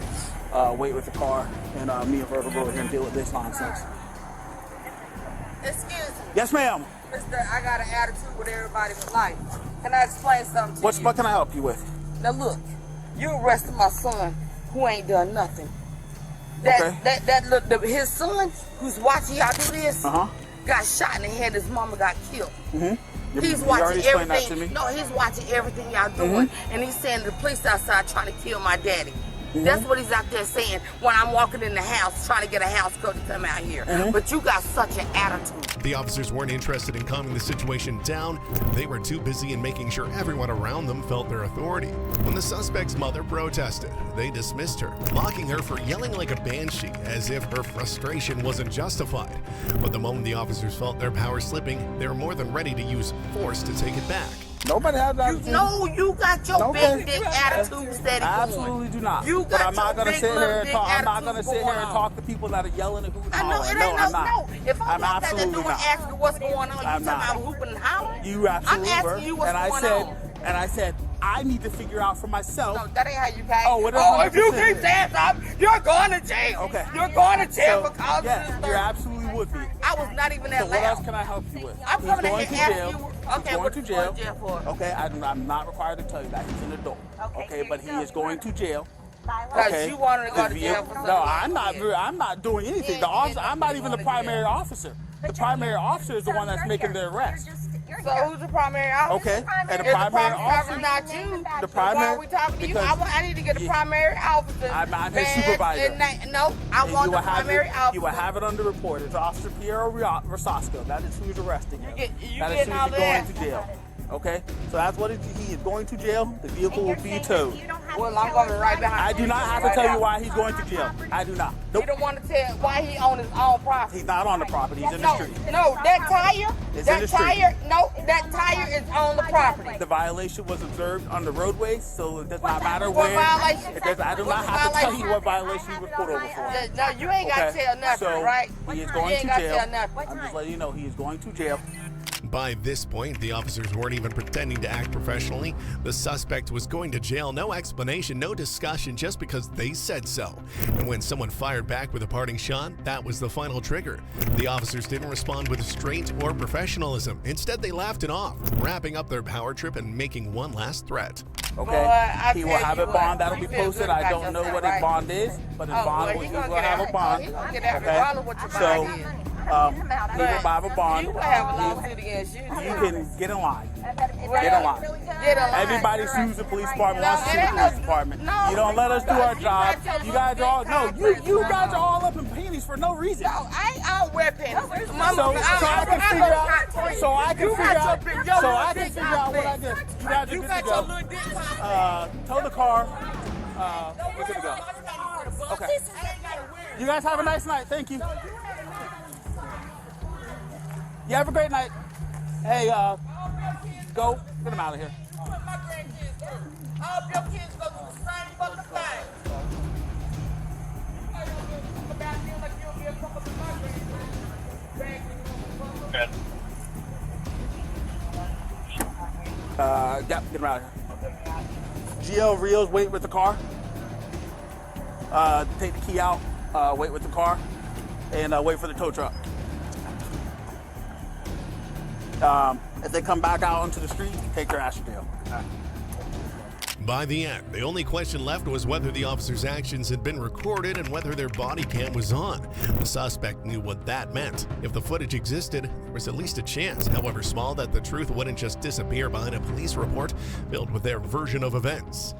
Wait with the car, and me and Virgil go over here and deal with this nonsense. Excuse me. Yes, ma'am. Mister, I got an attitude with everybody in life. Can I explain something to you? What can I help you with? Now look, you arrested my son who ain't done nothing. His son who's watching y'all do this got shot in the head. His mama got killed. He's watching everything. No, he's watching everything y'all doing, and he's saying the police outside trying to kill my daddy. That's what he's out there saying when I'm walking in the house trying to get a house coat to come out here. But you got such an attitude. The officers weren't interested in calming the situation down. They were too busy in making sure everyone around them felt their authority. When the suspect's mother protested, they dismissed her, mocking her for yelling like a banshee as if her frustration wasn't justified. But the moment the officers felt their power slipping, they were more than ready to use force to take it back. Nobody has that. No, you got your big dick attitude steady going. I absolutely do not. You got I'm not your gonna big sit here and dick talk. I'm not attitude gonna sit here and going talk to people that are yelling and hooting and I know hollering. it ain't I'm not. If I I'm walk out the absolutely door and not. ask you what's going on, you talking about hooping and hollering? You absolutely I'm were. asking you what's And going on. And I said, I need to figure out for myself. No, that ain't how you came. Oh, if you keep saying something, you're going to jail. Okay. You're going to jail because of yes, this. you're absolutely would be. I was not even that So loud. what else can I help you with? I'm He's coming going in to here jail. asking you. He's Okay, going what to you jail. going to jail for? Okay, I'm not required to tell you that. He's an adult. Okay, but he is going to jail. Because you wanted to go to jail for something. No, I'm not doing anything. The officer, I'm not even the primary officer. The primary officer is the one that's making the arrest. So who's the primary officer? Okay, and the If primary the officer, not you. the primary. Why are we talking to you? I need to get a primary officer. I'm his supervisor. No, I want the primary officer. You will have it on the report. It's Officer Piero Rosasco. That is who's arresting him. You That is getting all who's going that? to jail. Okay, so that's what he is going to jail. The vehicle will be towed. Well, I'm going right behind. I do not have to tell you why he's going to jail. I do not. Nope. You don't want to tell why he on his own property. He's not on the property. He's in the street. No, that tire. It's that in the street. tire. No, that tire is on the property. The violation was observed on the roadway, so it does not matter What where. violation? I do not have to tell you what violation he was pulled over for. No, you ain't got to tell nothing, so right? He is You going ain't to gotta jail. tell nothing. I'm just letting you know he is going to jail. By this point, the officers weren't even pretending to act professionally. The suspect was going to jail, no explanation, no discussion, just because they said so. And when someone fired back with a parting shot, that was the final trigger. The officers didn't respond with restraint or professionalism. Instead, they laughed it off, wrapping up their power trip and making one last threat. Okay, he will have a bond that'll be posted. I don't know what his bond is, but his bond he will have a bond. Okay, so he will have a bond. You will have a lawsuit against you. You can get in line. Get in line. Everybody sues the police department, wants to sue the police department. You don't let us do our job. You guys are all, you guys are all up in panties for no reason. No, I don't wear panties. So I can figure out what I get. You guys are good to go. Tow the car. We're good to go. Okay. You guys have a nice night. Thank you. You have a great night. Hey, go. Get him out of here. All your kids go through the same fucking thing. Get him out of here. GL Rios, wait with the car. Take the key out, wait with the car, and wait for the tow truck. If they come back out onto the street, take their ass to jail. By the end, the only question left was whether the officer's actions had been recorded and whether their body cam was on. The suspect knew what that meant. If the footage existed, there was at least a chance, however small, that the truth wouldn't just disappear behind a police report filled with their version of events.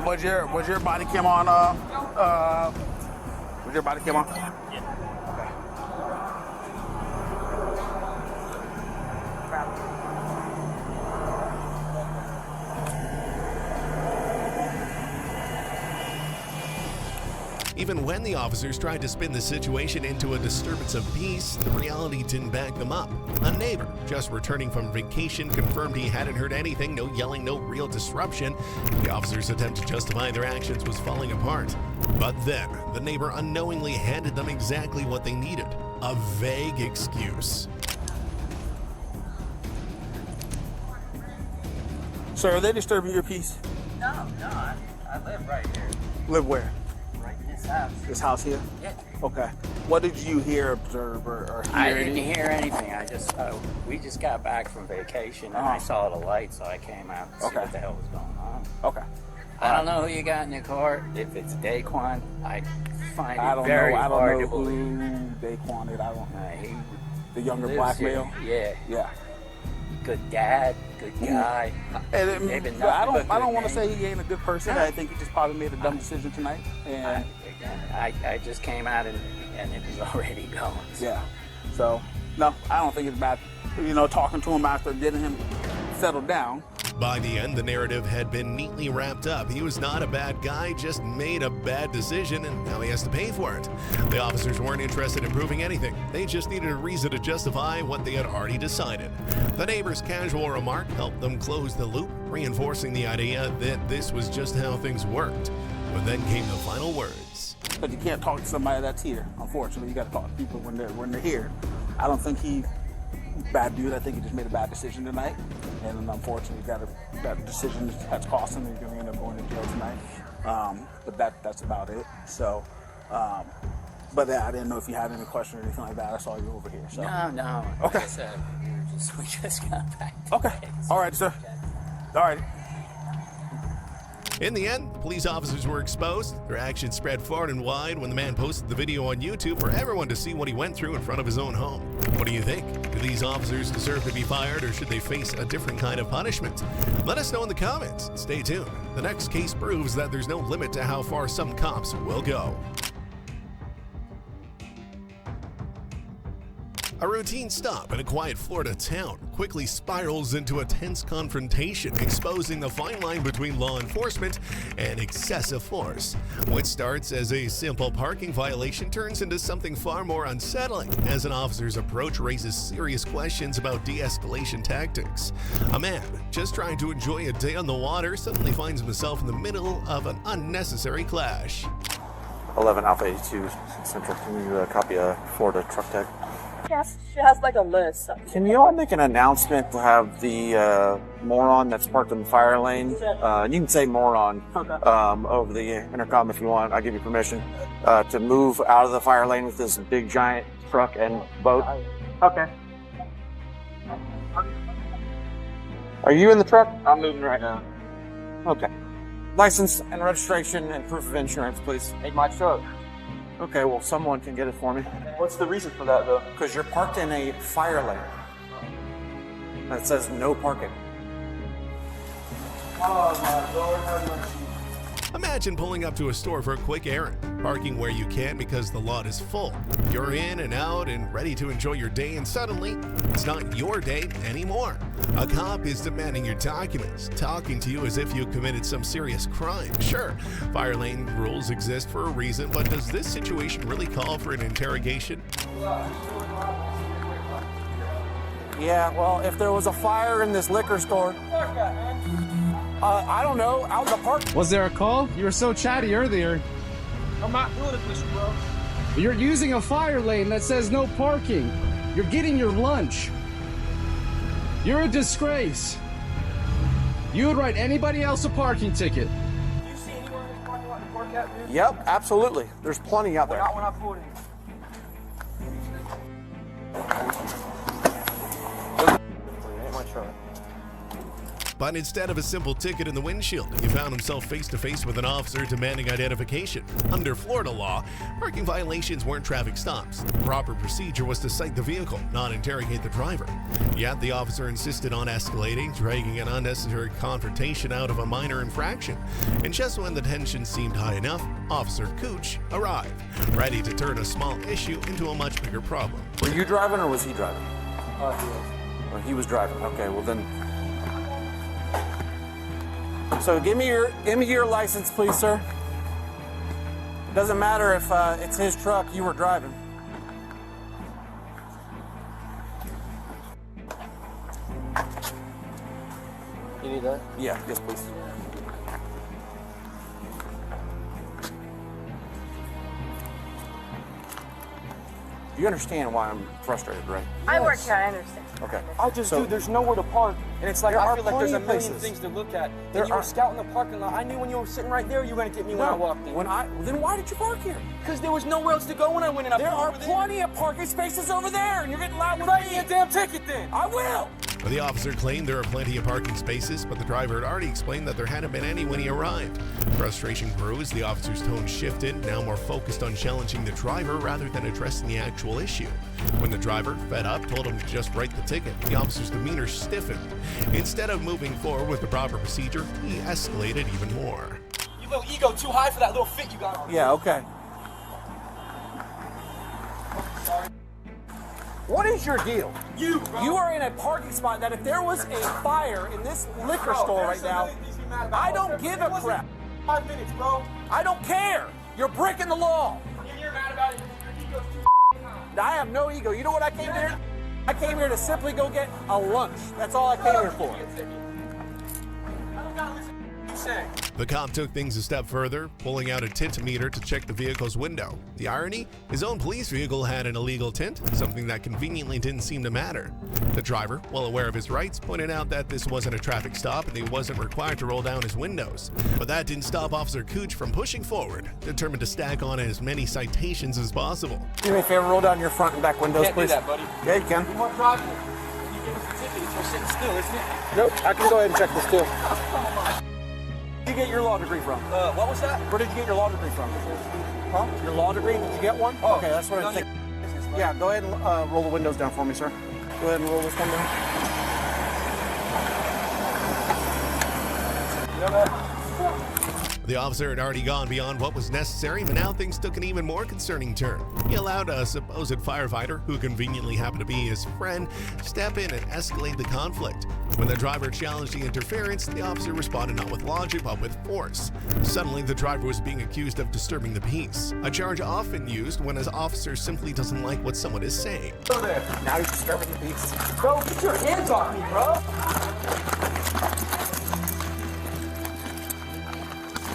Was your body cam on? Was your body cam on? Yeah. Even when the officers tried to spin the situation into a disturbance of peace, the reality didn't back them up. A neighbor, just returning from vacation, confirmed he hadn't heard anything, no yelling, no real disruption. The officers' attempt to justify their actions was falling apart. But then, the neighbor unknowingly handed them exactly what they needed, a vague excuse. Sir, are they disturbing your peace? No, I live right here. Live where? House. This house here? Yeah. Okay. What did you hear, observe, or hear? I didn't hear anything. We just got back from vacation and I saw the light, so I came out to see what the hell was going on. Okay. I don't know who you got in the car. If it's Daquan, I find it very hard to believe. Daquan is. I don't know. The He younger lives black here. male? Yeah. Yeah. Good dad, good guy. I don't want to say he ain't a good person. I think he just probably made a dumb decision tonight. And I just came out and it was already going. Yeah. So, no, I don't think it's bad. You know, talking to him after getting him settled down. By the end, the narrative had been neatly wrapped up. He was not a bad guy, just made a bad decision, and now he has to pay for it. The officers weren't interested in proving anything. They just needed a reason to justify what they had already decided. The neighbor's casual remark helped them close the loop, reinforcing the idea that this was just how things worked. But then came the final words. But you can't talk to somebody that's here. Unfortunately, you got to talk to people when they're here. I don't think he's a bad dude. I think he just made a bad decision tonight. And unfortunately, that decision has cost him. He's going to end up going to jail tonight. But that's about it. So, but yeah, I didn't know if you had any question or anything like that. I saw you over here. So. No. Okay. Like I said, we just got back. Okay. All right, sir. All right. In the end, the police officers were exposed. Their actions spread far and wide when the man posted the video on YouTube for everyone to see what he went through in front of his own home. What do you think? Do these officers deserve to be fired, or should they face a different kind of punishment? Let us know in the comments. Stay tuned. The next case proves that there's no limit to how far some cops will go. A routine stop in a quiet Florida town quickly spirals into a tense confrontation, exposing the fine line between law enforcement and excessive force. What starts as a simple parking violation turns into something far more unsettling as an officer's approach raises serious questions about de-escalation tactics. A man just trying to enjoy a day on the water suddenly finds himself in the middle of an unnecessary clash. 11 Alpha 82 Central, can you copy a Florida truck tag? Yes, she has like a list. Can you all make an announcement to have the moron that's parked in the fire lane, you can say moron, over the intercom if you want, I'll give you permission, to move out of the fire lane with this big giant truck and boat? Okay. Are you in the truck? I'm moving right now. Okay. License and registration and proof of insurance, please. Take my truck. Okay, well, someone can get it for me. What's the reason for that, though? Because you're parked in a fire lane. That says no parking. Oh, my Lord, have mercy. Imagine pulling up to a store for a quick errand, parking where you can because the lot is full. You're in and out and ready to enjoy your day, and suddenly, it's not your day anymore. A cop is demanding your documents, talking to you as if you committed some serious crime. Sure, fire lane rules exist for a reason, but does this situation really call for an interrogation? Yeah, well, if there was a fire in this liquor store, I don't know, out in the park. Was there a call? You were so chatty earlier. I'm not doing it, Mr. Bro. You're using a fire lane that says no parking. You're getting your lunch. You're a disgrace. You would write anybody else a parking ticket. Do you see anyone in this parking lot to park at, dude? Yep, absolutely. There's plenty out there. Not when I pulled in. Ain't my truck. But instead of a simple ticket in the windshield, he found himself face to face with an officer demanding identification. Under Florida law, parking violations weren't traffic stops. The proper procedure was to cite the vehicle, not interrogate the driver. Yet the officer insisted on escalating, dragging an unnecessary confrontation out of a minor infraction. And just when the tension seemed high enough, Officer Cooch arrived, ready to turn a small issue into a much bigger problem. Were you driving or was he driving? He was. Well, he was driving. Okay, well then. So give me your license, please, sir. Doesn't matter if it's his truck, you were driving. You need that? Yeah, yes, please. You understand why I'm frustrated, right? I work here, I understand. Okay. I just, dude, there's nowhere to park. And it's like, There I are feel like there's a plenty of million places. things to look at. There And you were are- scouting the parking lot. I knew when you were sitting right there, you were going to get me when I walked in. Then why did you park here? Because there was nowhere else to go when I went in. There are plenty of parking spaces over there, and you're getting loud with Write me. me a damn ticket then. I will. The officer claimed there are plenty of parking spaces, but the driver had already explained that there hadn't been any when he arrived. Frustration grew as the officer's tone shifted, now more focused on challenging the driver rather than addressing the actual issue. When the driver, fed up, told him to just write the ticket, the officer's demeanor stiffened. Instead of moving forward with the proper procedure, he escalated even more. You little ego too high for that little fit you got on. Yeah, okay. What is your deal? You are in a parking spot that if there was a fire in this liquor store right now, I don't give a crap. 5 minutes, bro. I don't care. You're breaking the law. You're mad about it. Your ego's too I have no ego. You know what I came here? I came here to simply go get a lunch. That's all I came here for. I don't gotta listen to what you say. The cop took things a step further, pulling out a tintometer to check the vehicle's window. The irony? His own police vehicle had an illegal tint, something that conveniently didn't seem to matter. The driver, well aware of his rights, pointed out that this wasn't a traffic stop and he wasn't required to roll down his windows. But that didn't stop Officer Cooch from pushing forward, determined to stack on as many citations as possible. Do me a favor, roll down your front and back windows, Can't do please. that, buddy. Yeah, you can. You want driving? You give us a ticket. It's for sitting still, isn't it? Nope, I can go ahead and check this too. Where did you get your law degree from? What was that? Where did you get your law degree from? Huh? Your law degree? Did you get one? Oh, okay, that's what I think. Yeah, go ahead and roll the windows down for me, sir. Go ahead and roll this one down. You know that? The officer had already gone beyond what was necessary, but now things took an even more concerning turn. He allowed a supposed firefighter, who conveniently happened to be his friend, step in and escalate the conflict. When the driver challenged the interference, the officer responded not with logic, but with force. Suddenly, the driver was being accused of disturbing the peace, a charge often used when an officer simply doesn't like what someone is saying. Go there. Now he's disturbing the peace. Bro, get your hands off me, bro.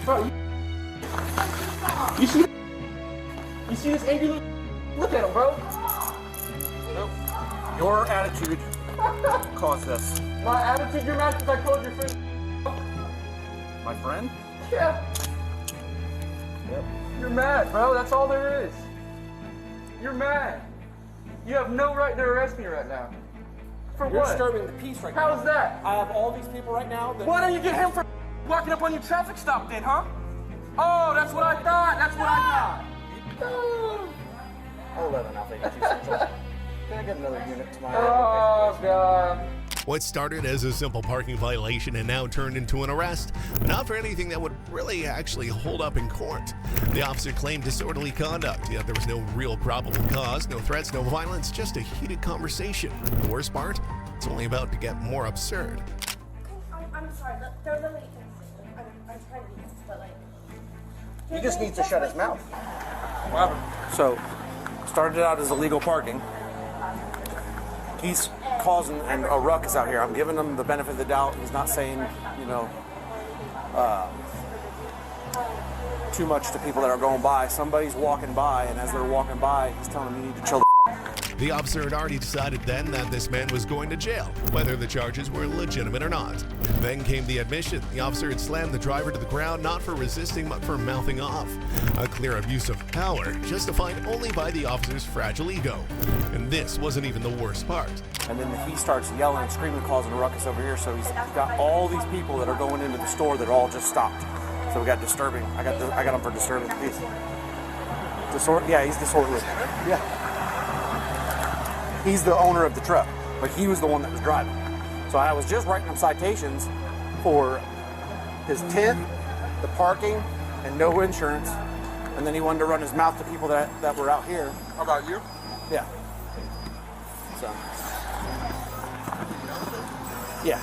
Bro, you see this angry look? Look at him, bro. Nope. Your attitude caused this. My attitude, you're mad because I called your friend. My friend? Yeah. Yep. You're mad, bro. That's all there is. You're mad. You have no right to arrest me right now. For You're what? disturbing the peace right now. How's that? I have all these people right now that... Why don't you get him for walking up on your traffic stop then, huh? Oh, that's what I thought. That's what I thought. 11 out of 82 central. Can I get another unit to my... Oh, God. What started as a simple parking violation and now turned into an arrest, but not for anything that would really actually hold up in court. The officer claimed disorderly conduct, yet there was no real probable cause, no threats, no violence, just a heated conversation. The worst part? It's only about to get more absurd. I'm sorry, they're really inconsistent. I'm trying to be this, but like... He just needs to shut his mouth. So, started out as illegal parking. He's causing a ruckus out here. I'm giving him the benefit of the doubt. He's not saying, you know, too much to people that are going by. Somebody's walking by, and as they're walking by, he's telling them you need to chill the The officer had already decided then that this man was going to jail, whether the charges were legitimate or not. Then came the admission the officer had slammed the driver to the ground not for resisting but for mouthing off. A clear abuse of power, justified only by the officer's fragile ego. And this wasn't even the worst part. And then he starts yelling and screaming, causing a ruckus over here. So he's got all these people that are going into the store that all just stopped. So we got disturbing. I got him for disturbing. Yeah, he's disorderly. Yeah. He's the owner of the truck, but he was the one that was driving. So I was just writing him citations for his tent, the parking, and no insurance. And then he wanted to run his mouth to people that were out here. How about you? Yeah. So. Yeah.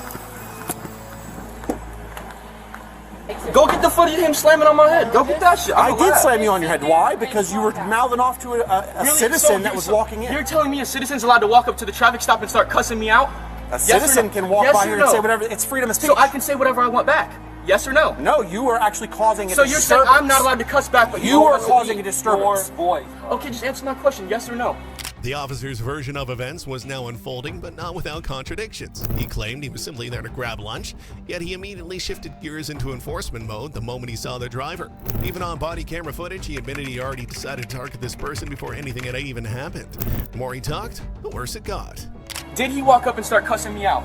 Go get the footage of him slamming on my head. Go get that shit. I did slam you on your head. Why? Because you were mouthing off to a citizen that was walking in. You're telling me a citizen's allowed to walk up to the traffic stop and start cussing me out? A citizen can walk by here and say whatever. It's freedom of speech. So I can say whatever I want back. Yes or no? No, you were actually causing a disturbance. So you're saying I'm not allowed to cuss back, but you are causing a disturbance. Okay, just answer my question. Yes or no? The officer's version of events was now unfolding, but not without contradictions. He claimed he was simply there to grab lunch, yet he immediately shifted gears into enforcement mode the moment he saw the driver. Even on body camera footage, he admitted he already decided to target this person before anything had even happened. The more he talked, the worse it got. Did he walk up and start cussing me out?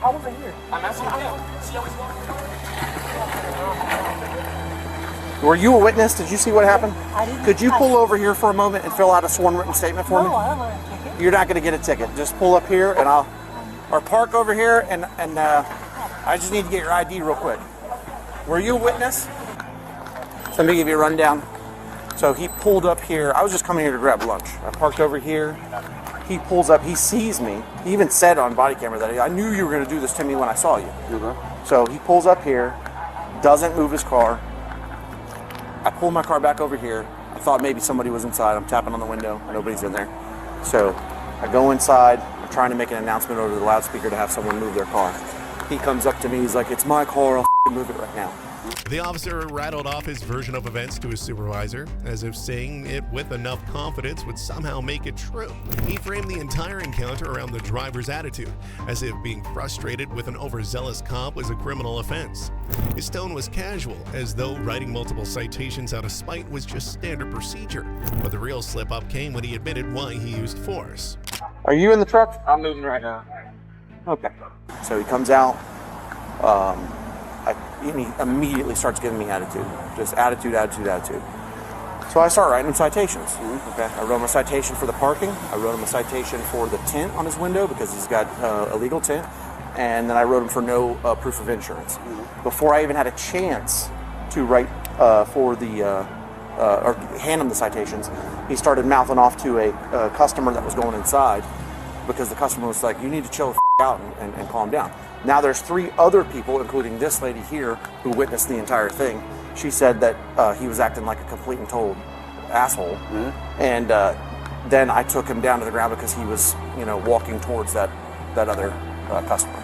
I wasn't here. I'm asking him. See how he's walking? Were you a witness? Did you see what happened? I didn't. Could you pull over here for a moment and fill out a sworn written statement for me? No, I don't want a ticket. You're not going to get a ticket. Just pull up here and or park over here and I just need to get your ID real quick. Were you a witness? Let me give you a rundown. So he pulled up here. I was just coming here to grab lunch. I parked over here. He pulls up. He sees me. He even said on body camera that I knew you were going to do this to me when I saw you. So he pulls up here, doesn't move his car. I pull my car back over here. I thought maybe somebody was inside. I'm tapping on the window. Nobody's in there. So I go inside. I'm trying to make an announcement over the loudspeaker to have someone move their car. He comes up to me. He's like, "It's my car. I'll move it right now." The officer rattled off his version of events to his supervisor, as if saying it with enough confidence would somehow make it true. He framed the entire encounter around the driver's attitude, as if being frustrated with an overzealous cop was a criminal offense. His tone was casual, as though writing multiple citations out of spite was just standard procedure. But the real slip-up came when he admitted why he used force. Are you in the truck? I'm moving right now. Okay. So he comes out. And he immediately starts giving me attitude. Just attitude. So I start writing him citations. Okay. I wrote him a citation for the parking. I wrote him a citation for the tent on his window because he's got a legal tent. And then I wrote him for no proof of insurance. Before I even had a chance to write or hand him the citations, he started mouthing off to a customer that was going inside because the customer was like, "You need to chill the out and calm down." Now there's 3 other people, including this lady here, who witnessed the entire thing. She said that he was acting like a complete and total asshole. And then I took him down to the ground because he was, walking towards that other customer.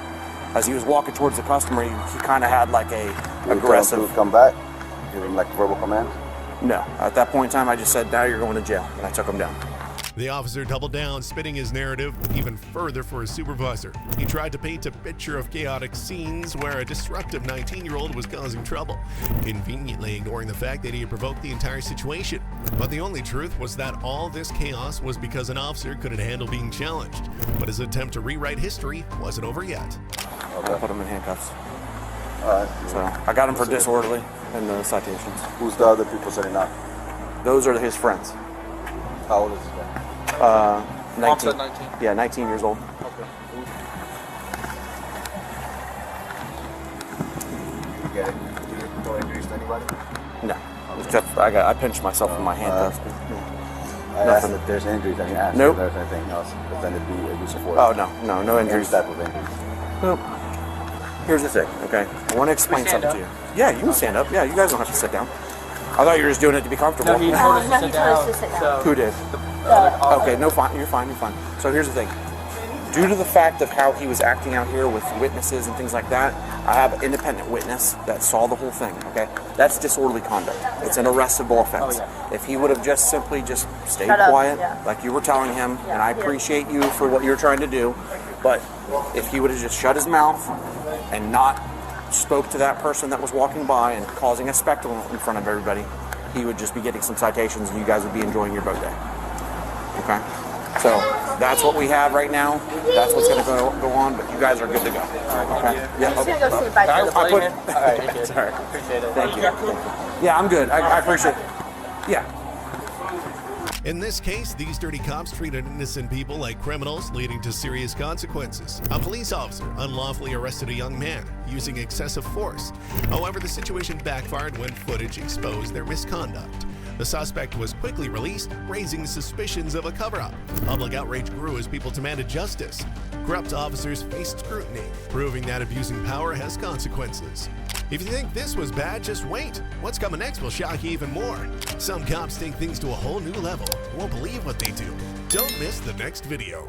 As he was walking towards the customer, he kind of had like a aggressive. Come back? Give him like verbal command? No. At that point in time, I just said, "Now you're going to jail," and I took him down. The officer doubled down, spinning his narrative even further for his supervisor. He tried to paint a picture of chaotic scenes where a disruptive 19-year-old was causing trouble, conveniently ignoring the fact that he had provoked the entire situation. But the only truth was that all this chaos was because an officer couldn't handle being challenged. But his attempt to rewrite history wasn't over yet. I put him in handcuffs. So I got him for disorderly and the citations. Who's the other people sitting out? Those are his friends. How old is this guy? 19. 19? Yeah, 19 years old. Okay. You get it? Did you no injuries to anybody? No. Except I pinched myself in my handcuffs. I asked if there's injuries, and you asked Nope. if there's anything else, but then it'd be a use of force. Oh, no injuries. Any type of injuries. Nope. Here's the thing, okay? I want to explain something to you. Yeah, you can stand up. Yeah, you guys don't have to sit down. I thought you were just doing it to be comfortable. No, he told us to sit down. Who did? Okay, no, fine. You're fine. So here's the thing. due to the fact of how he was acting out here with witnesses and things like that, I have an independent witness that saw the whole thing, okay? That's disorderly conduct. It's an arrestable offense. If he would have just simply just stayed quiet, like you were telling him, and I appreciate you for what you're trying to do, but if he would have just shut his mouth and not spoke to that person that was walking by and causing a spectacle in front of everybody, he would just be getting some citations and you guys would be enjoying your boat day. Okay? So that's what we have right now. That's what's going to go on, but you guys are good to go. Okay? Yeah. I'm just gonna go see if I can. All right, sorry. Appreciate it. Thank you. Yeah, I'm good. I appreciate it. Yeah. In this case, these dirty cops treated innocent people like criminals, leading to serious consequences. A police officer unlawfully arrested a young man using excessive force. However, the situation backfired when footage exposed their misconduct. The suspect was quickly released, raising suspicions of a cover-up. Public outrage grew as people demanded justice. Corrupt officers faced scrutiny, proving that abusing power has consequences. If you think this was bad, just wait. What's coming next will shock you even more. Some cops take things to a whole new level. You won't believe what they do. Don't miss the next video.